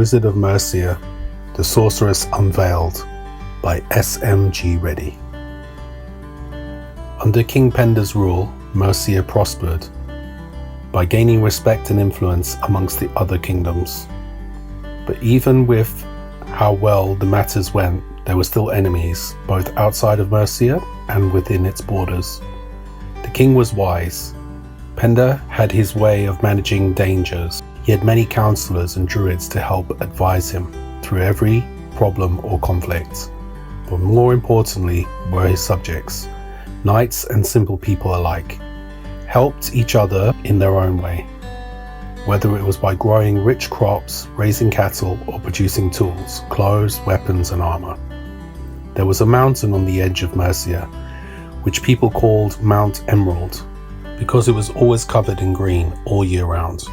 Wizard of Mercia, The Sorceress Unveiled by S.M.G. Reddy. Under King Penda's rule, Mercia prospered by gaining respect and influence amongst the other kingdoms. But even with how well the matters went, there were still enemies, both outside of Mercia and within its borders. The king was wise. Penda had his way of managing dangers. He had many counselors and druids to help advise him through every problem or conflict. But more importantly were his subjects, knights and simple people alike, helped each other in their own way, whether it was by growing rich crops, raising cattle, or producing tools, clothes, weapons, and armor. There was a mountain on the edge of Mercia, which people called Mount Emerald, because it was always covered in green all year round,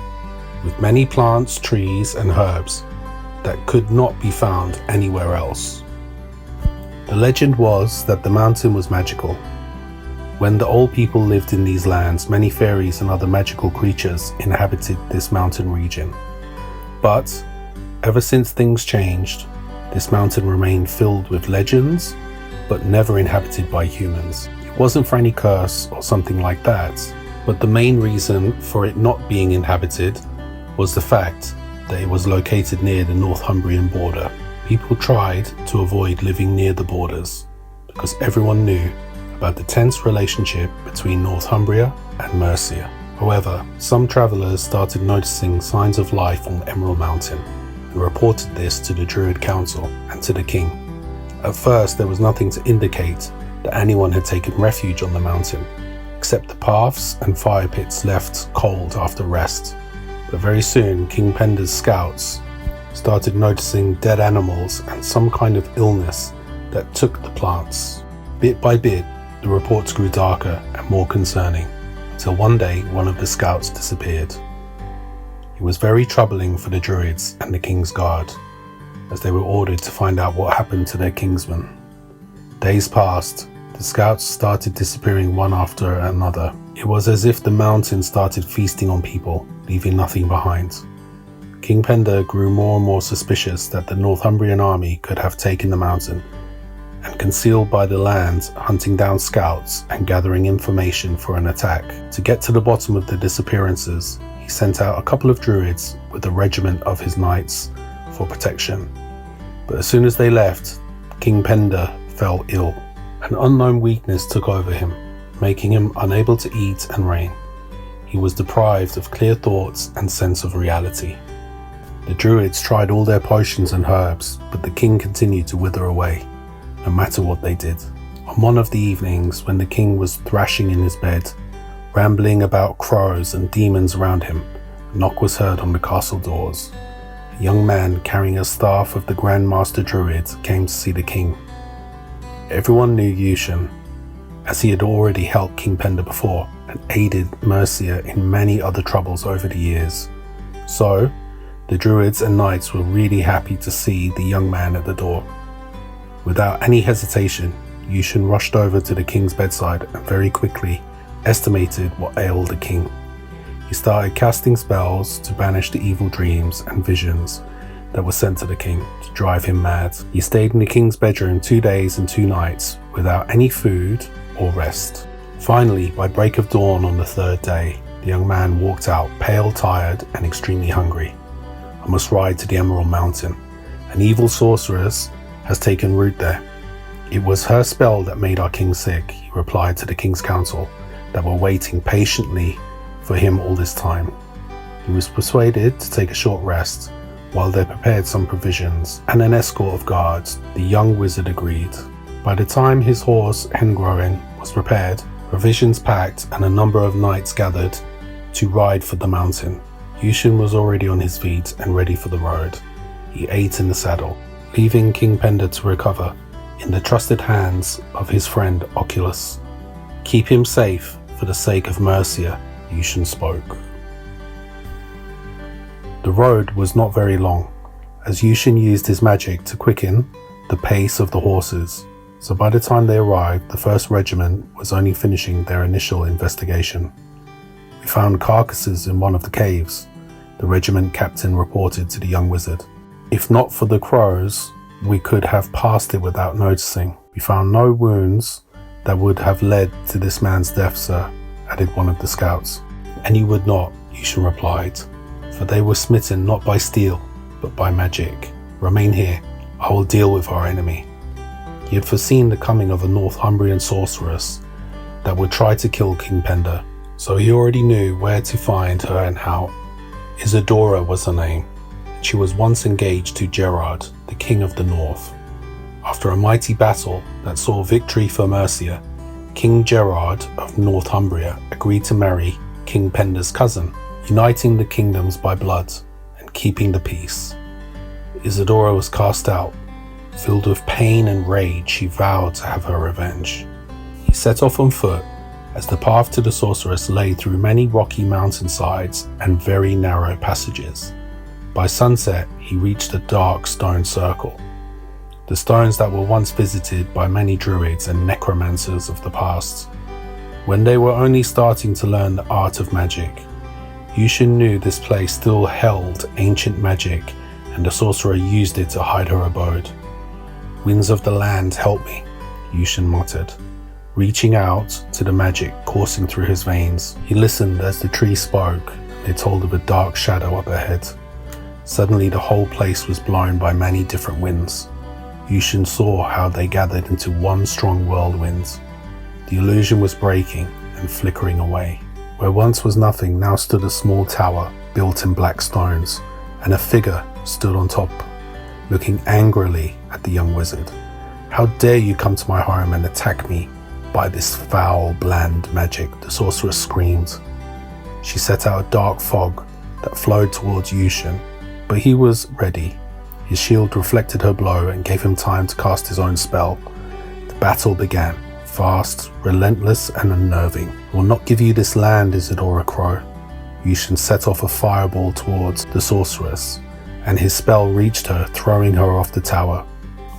with many plants, trees, and herbs that could not be found anywhere else. The legend was that the mountain was magical. When the old people lived in these lands, many fairies and other magical creatures inhabited this mountain region. But ever since things changed, this mountain remained filled with legends, but never inhabited by humans. It wasn't for any curse or something like that, but the main reason for it not being inhabited was the fact that it was located near the Northumbrian border. People tried to avoid living near the borders because everyone knew about the tense relationship between Northumbria and Mercia. However, some travelers started noticing signs of life on Emerald Mountain and reported this to the Druid Council and to the king. At first, there was nothing to indicate that anyone had taken refuge on the mountain, except the paths and fire pits left cold after rest. But very soon, King Penda's scouts started noticing dead animals and some kind of illness that took the plants. Bit by bit, the reports grew darker and more concerning, until one day one of the scouts disappeared. It was very troubling for the druids and the king's guard, as they were ordered to find out what happened to their kinsman. Days passed. The scouts started disappearing one after another. It was as if the mountain started feasting on people, leaving nothing behind. King Penda grew more and more suspicious that the Northumbrian army could have taken the mountain, and concealed by the land, hunting down scouts and gathering information for an attack. To get to the bottom of the disappearances, he sent out a couple of druids with a regiment of his knights for protection. But as soon as they left, King Penda fell ill. An unknown weakness took over him, making him unable to eat and reign. He was deprived of clear thoughts and sense of reality. The druids tried all their potions and herbs, but the king continued to wither away, no matter what they did. On one of the evenings, when the king was thrashing in his bed, rambling about crows and demons around him, a knock was heard on the castle doors. A young man carrying a staff of the Grand Master Druid came to see the king. Everyone knew Ushaun, as he had already helped King Penda before and aided Mercia in many other troubles over the years. So, the druids and knights were really happy to see the young man at the door. Without any hesitation, Ushaun rushed over to the king's bedside and very quickly estimated what ailed the king. He started casting spells to banish the evil dreams and visions that were sent to the king to drive him mad. He stayed in the king's bedroom 2 days and 2 nights without any food or rest. Finally, by break of dawn on the 3rd day, the young man walked out, pale, tired, and extremely hungry. "I must ride to the Emerald Mountain. An evil sorceress has taken root there. It was her spell that made our king sick," he replied to the king's council that were waiting patiently for him all this time. He was persuaded to take a short rest while they prepared some provisions and an escort of guards. The young wizard agreed. By the time his horse, Enquiries, was prepared, provisions packed, and a number of knights gathered to ride for the mountain, Ushaun was already on his feet and ready for the road. He ate in the saddle, leaving King Penda to recover in the trusted hands of his friend Oculus. "Keep him safe for the sake of Mercia," Ushaun spoke. The road was not very long, as Ushaun used his magic to quicken the pace of the horses, so by the time they arrived, the first regiment was only finishing their initial investigation. "We found carcasses in one of the caves," the regiment captain reported to the young wizard. If not for the crows, we could have passed it without noticing. We found no wounds that would have led to this man's death, sir, added one of the scouts. And you would not, Ushaun replied, for they were smitten not by steel, but by magic. Remain here, I will deal with our enemy. He had foreseen the coming of a Northumbrian sorceress that would try to kill King Penda, so he already knew where to find her and how. Isadora was her name, and she was once engaged to Gerard, the King of the North. After a mighty battle that saw victory for Mercia, King Gerard of Northumbria agreed to marry King Penda's cousin, uniting the kingdoms by blood and keeping the peace. Isadora was cast out. Filled with pain and rage, she vowed to have her revenge. He set off on foot, as the path to the sorceress lay through many rocky mountainsides and very narrow passages. By sunset, he reached a dark stone circle, the stones that were once visited by many druids and necromancers of the past. When they were only starting to learn the art of magic, Ushaun knew this place still held ancient magic, and the sorcerer used it to hide her abode. "Winds of the land, help me," Ushaun muttered, reaching out to the magic coursing through his veins. He listened as the tree spoke, and it told of a dark shadow up ahead. Suddenly the whole place was blown by many different winds. Ushaun saw how they gathered into one strong whirlwind. The illusion was breaking and flickering away. Where once was nothing now stood a small tower built in black stones, and a figure stood on top, looking angrily at the young wizard. "How dare you come to my home and attack me by this foul, bland magic?" the sorceress screamed. She set out a dark fog that flowed towards Ushaun, but he was ready. His shield reflected her blow and gave him time to cast his own spell. The battle began, fast, relentless, and unnerving. "I will not give you this land, Isadora Crow." Ushaun set off a fireball towards the sorceress, and his spell reached her, throwing her off the tower.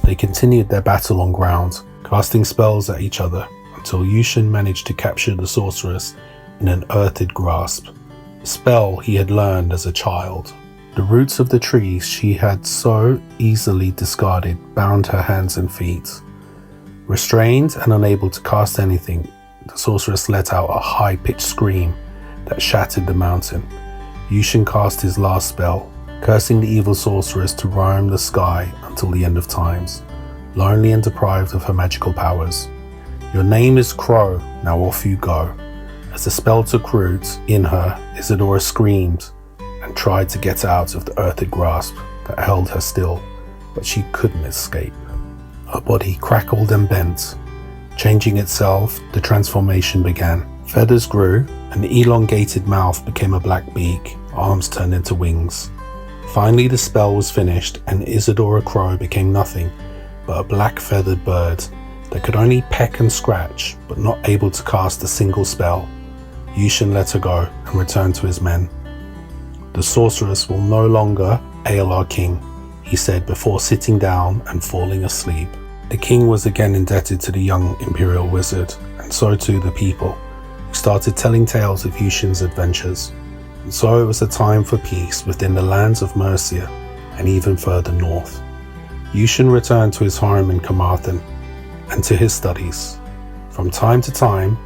They continued their battle on ground, casting spells at each other, until Ushaun managed to capture the sorceress in an earthed grasp, a spell he had learned as a child. The roots of the trees she had so easily discarded bound her hands and feet. Restrained and unable to cast anything, the sorceress let out a high-pitched scream that shattered the mountain. Ushaun cast his last spell, cursing the evil sorceress to roam the sky until the end of times, lonely and deprived of her magical powers. "Your name is Crow, now off you go." As the spell took root in her, Isadora screamed and tried to get out of the earthed grasp that held her still, but she couldn't escape. Her body crackled and bent. Changing itself, the transformation began. Feathers grew, an elongated mouth became a black beak, arms turned into wings. Finally the spell was finished, and Isadora Crow became nothing but a black feathered bird that could only peck and scratch, but not able to cast a single spell. Ushaun let her go and returned to his men. "The sorceress will no longer ail our king," he said before sitting down and falling asleep. The king was again indebted to the young imperial wizard, and so too the people, who started telling tales of Ushaun's adventures. And so it was a time for peace within the lands of Mercia and even further north. Ushaun returned to his home in Carmarthen and to his studies. From time to time,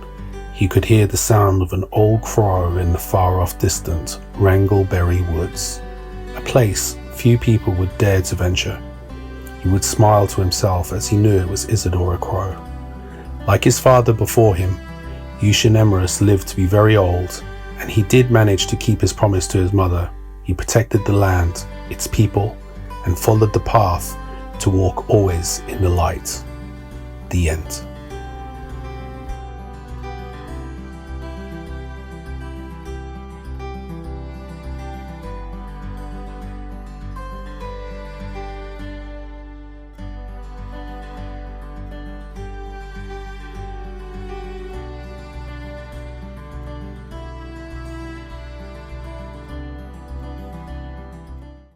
he could hear the sound of an old crow in the far-off distant Wrangleberry woods, a place few people would dare to venture. He would smile to himself as he knew it was Isadora Crow. Like his father before him, Ushaun Emrys lived to be very old, and he did manage to keep his promise to his mother. He protected the land, its people, and followed the path to walk always in the light. The end.